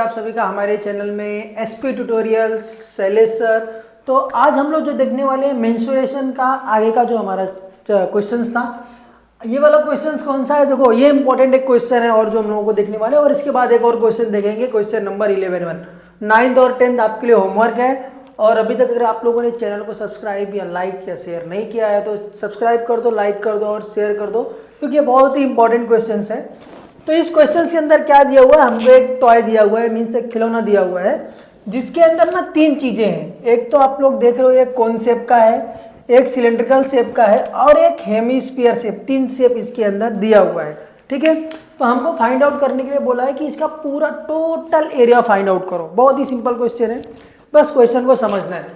आप सभी का हमारे चैनल में एसपी ट्यूटोरियल शैलेश सर। तो आज हम लोग जो देखने वाले हैं मेंस्ट्रुएशन का आगे का जो हमारा क्वेश्चंस था, ये वाला क्वेश्चंस कौन सा है, देखो ये इंपॉर्टेंट एक क्वेश्चन है और जो हम लोगों को देखने वाले हैं, और इसके बाद एक और क्वेश्चन देखेंगे, क्वेश्चन नंबर 11 9th और 10th आपके लिए होमवर्क है। और अभी तक अगर आप लोगों ने चैनल को सब्सक्राइब या लाइक या शेयर नहीं किया है तो सब्सक्राइब कर दो, लाइक कर दो और शेयर कर दो, क्योंकि ये बहुत ही इंपॉर्टेंट क्वेश्चन है। तो इस क्वेश्चन के अंदर क्या दिया हुआ है, हमको एक टॉय दिया हुआ है, मीन्स एक खिलौना दिया हुआ है, जिसके अंदर ना 3 चीजें हैं। एक तो आप लोग देख रहे हो, एक कोन शेप का है, एक सिलेंड्रिकल शेप का है और एक हेमिस्फीयर शेप। 3 शेप इसके अंदर दिया हुआ है, ठीक है। तो हमको फाइंड आउट करने के लिए बोला है कि इसका पूरा टोटल एरिया फाइंड आउट करो। बहुत ही सिंपल क्वेश्चन है, बस क्वेश्चन को समझना है।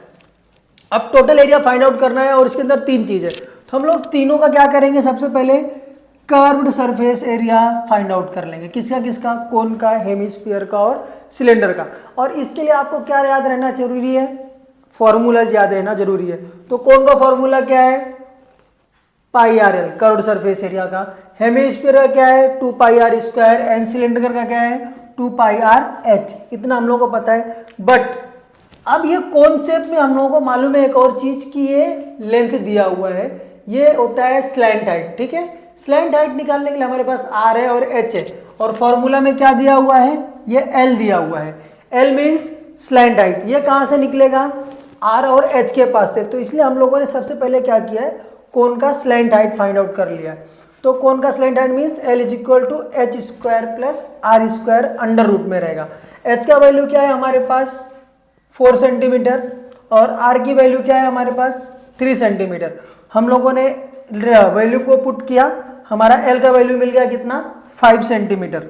अब टोटल एरिया फाइंड आउट करना है और इसके अंदर 3 चीजें, तो हम लोग तीनों का क्या करेंगे, सबसे पहले curved surface area find out कर लेंगे। किसका किसका, कोन का, हेमिस्फीयर का और सिलेंडर का। और इसके लिए आपको क्या याद रहना जरूरी है, फॉर्मूलाज याद रहना जरूरी है। तो कोन का फॉर्मूला क्या है, pi r l curved surface area का। हेमिस्फीयर का क्या है, 2 pi r square and cylinder का क्या है, 2 पाई आर एच। इतना हम लोग को पता है। बट अब ये कॉन्सेप्ट में हम लोगों को मालूम है एक और चीज की, ये लेंथ दिया हुआ है, ये होता है स्लैंट हाइट, ठीक है। स्लैंट हाइट निकालने के लिए हमारे पास आर है और एच है, और फॉर्मूला में क्या दिया हुआ है, ये एल दिया हुआ है। L means slant height. ये कहां से निकलेगा, आर और एच के पास से। तो इसलिए हम लोगों ने सबसे पहले क्या किया है, कोन का स्लैंट हाइट फाइंड आउट कर लिया। तो कोन का slant height means L is equal to H square plus R square under root में रहेगा। एच का वैल्यू क्या है हमारे पास 4 सेंटीमीटर और आर की वैल्यू क्या है हमारे पास 3 सेंटीमीटर। हम लोगों ने वैल्यू को पुट किया, हमारा एल का वैल्यू मिल गया कितना, 5 सेंटीमीटर,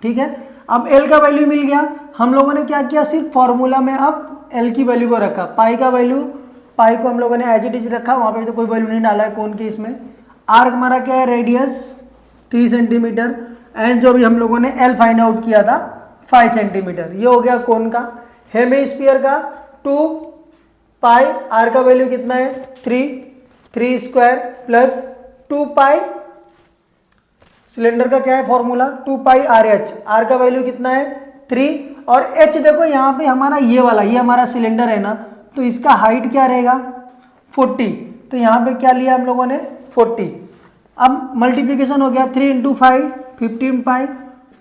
ठीक है। अब एल का वैल्यू मिल गया, हम लोगों ने क्या किया, सिर्फ फॉर्मूला में अब एल की वैल्यू को रखा। पाई का वैल्यू, पाई को हम लोगों ने एज इट इज रखा, वहां पे तो कोई वैल्यू नहीं डाला है कोन की इसमें। आर हमारा क्या है, रेडियस 3 सेंटीमीटर एंड जो भी हम लोगों ने एल फाइंड आउट किया था 5 सेंटीमीटर। ये हो गया कोन का। हेमिस्फीयर का 2 पाई, आर का वैल्यू कितना है 3 स्क्वायर प्लस 2 पाई, सिलेंडर का क्या है formula 2 pi R H. R का वैल्यू कितना है 3 और एच देखो यहाँ पे हमारा ये वाला, ये हमारा सिलेंडर है ना, तो इसका हाइट क्या रहेगा 40। तो यहाँ पे क्या लिया हम लोगों ने 40। अब मल्टीप्लीकेशन हो गया, 3 × 5 15 पाई,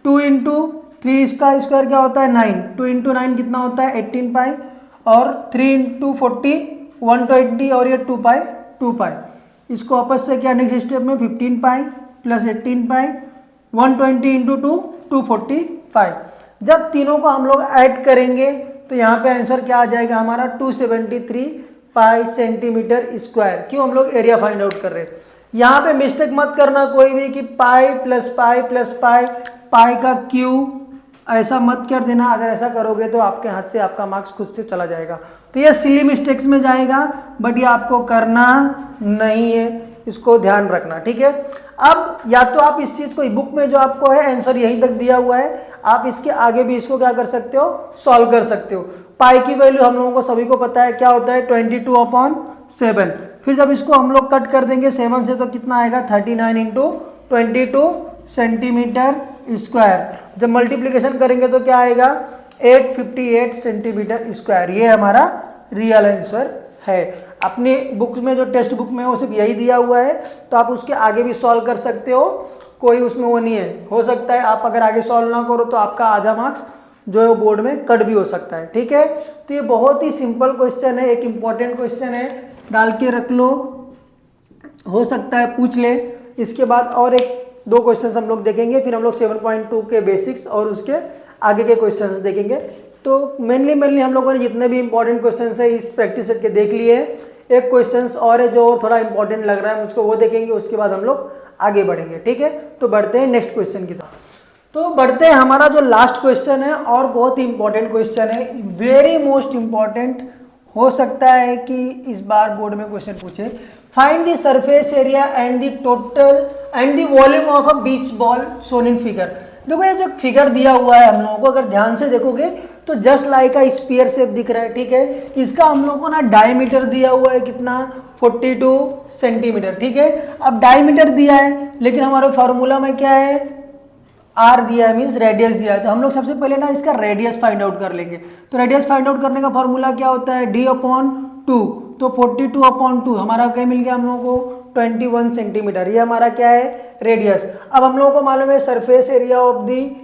2 × 3 इसका स्क्वायर क्या होता है 9, 2 × 9 कितना होता है 18 पाई और 3 × 40 120 और ये 2 पाई 2 पाई। इसको आपस से क्या नेक्स्ट स्टेप में 15 पाई प्लस 18 पाई 120 × 2 245। जब तीनों को हम लोग ऐड करेंगे तो यहाँ पे आंसर क्या आ जाएगा हमारा 273 पाई सेंटीमीटर स्क्वायर। क्यों, हम लोग एरिया फाइंड आउट कर रहे हैं। यहाँ पे मिस्टेक मत करना कोई भी कि pi plus pi plus pi, पाई का क्यू, ऐसा मत कर देना। अगर ऐसा करोगे तो आपके हाथ से आपका मार्क्स खुद से चला जाएगा। तो ये सिली मिस्टेक्स में जाएगा, बट ये आपको करना नहीं है, इसको ध्यान रखना, ठीक है। अब या तो आप इस चीज को बुक में जो आपको है आंसर यहीं तक दिया हुआ है, आप इसके आगे भी इसको क्या कर सकते हो, सॉल्व कर सकते हो। पाई की वैल्यू हम लोगों को सभी को पता है क्या होता है 22/7। फिर जब इसको हम लोग कट कर देंगे 7 से तो कितना आएगा 39 × 22 सेंटीमीटर स्क्वायर। जब मल्टीप्लीकेशन करेंगे तो क्या आएगा 858 सेंटीमीटर स्क्वायर। ये हमारा रियल आंसर है। अपनी बुक में जो टेक्स्ट बुक में वो सिर्फ यही दिया हुआ है, तो आप उसके आगे भी सॉल्व कर सकते हो, कोई उसमें वो नहीं है। हो सकता है आप अगर आगे सॉल्व ना करो तो आपका आधा मार्क्स जो है बोर्ड में कट भी हो सकता है, ठीक है। तो ये बहुत ही सिंपल क्वेश्चन है, एक इंपॉर्टेंट क्वेश्चन है, डाल के रख लो, हो सकता है पूछ ले। इसके बाद और 1-2 क्वेश्चंस हम लोग देखेंगे, फिर हम लोग 7.2 के बेसिक्स और उसके आगे के क्वेश्चंस देखेंगे। तो मेनली हम लोगों ने जितने भी इंपॉर्टेंट क्वेश्चंस है इस प्रैक्टिस सेट के देख लिए हैं। एक क्वेश्चंस और है जो और थोड़ा इंपॉर्टेंट लग रहा है मुझको, वो देखेंगे, उसके बाद हम लोग आगे बढ़ेंगे, ठीक है। तो बढ़ते हैं नेक्स्ट क्वेश्चन की तरफ। तो बढ़ते हैं, हमारा जो लास्ट क्वेश्चन है और बहुत ही इंपॉर्टेंट क्वेश्चन है, वेरी मोस्ट इंपॉर्टेंट। हो सकता है कि इस बार बोर्ड में क्वेश्चन पूछे, find the surface area and the total and the volume of a beach ball shown in figure. देखो ये जो फिगर दिया हुआ है हम लोगों को, अगर ध्यान से देखोगे तो just like a sphere shape दिख रहा है, ठीक है। इसका हम लोगों को ना डायमीटर दिया हुआ है कितना 42 सेंटीमीटर, ठीक है। अब डायमीटर दिया है, लेकिन हमारे फॉर्मूला में क्या है आर दिया है मीन्स रेडियस दिया है, तो हम लोग सबसे पहले ना इसका रेडियस फाइंड आउट कर लेंगे। तो रेडियस फाइंड आउट करने का फॉर्मूला क्या होता है, d/2। तो 42/2 हमारा क्या मिल गया हम लोगों को 21 सेंटीमीटर, ये हमारा क्या है रेडियस। अब हम लोगों को मालूम है surface area of the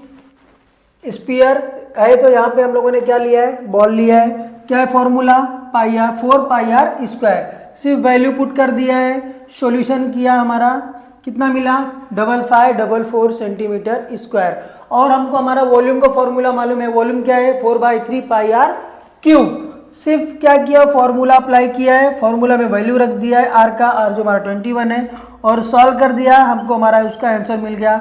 sphere है, तो यहाँ पे हम लोगों ने क्या लिया है, बॉल लिया है। क्या है फॉर्मूला, पाई आर, 4πr²। सिर्फ वैल्यू पुट कर दिया है, सॉल्यूशन किया, हमारा कितना मिला 5544 सेंटीमीटर स्क्वायर। और हमको हमारा वॉल्यूम का फॉर्मूला मालूम है, वॉल्यूम क्या है 4/3πr³। सिर्फ क्या किया, फॉर्मूला अप्लाई किया है, फॉर्मूला में वैल्यू रख दिया है आर का, आर जो हमारा 21 है, और सॉल्व कर दिया, हमको हमारा उसका आंसर मिल गया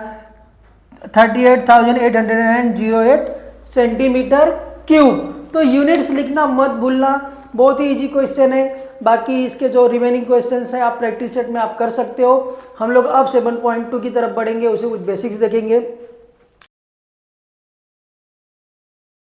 38,808 सेंटीमीटर क्यूब। तो यूनिट्स लिखना मत भूलना, बहुत ही इजी क्वेश्चन है। बाकी इसके जो रिमेनिंग क्वेश्चंस हैं आप प्रैक्टिस सेट में आप कर सकते हो। हम लोग अब 7.2 की तरफ बढ़ेंगे, उसे कुछ बेसिक्स देखेंगे।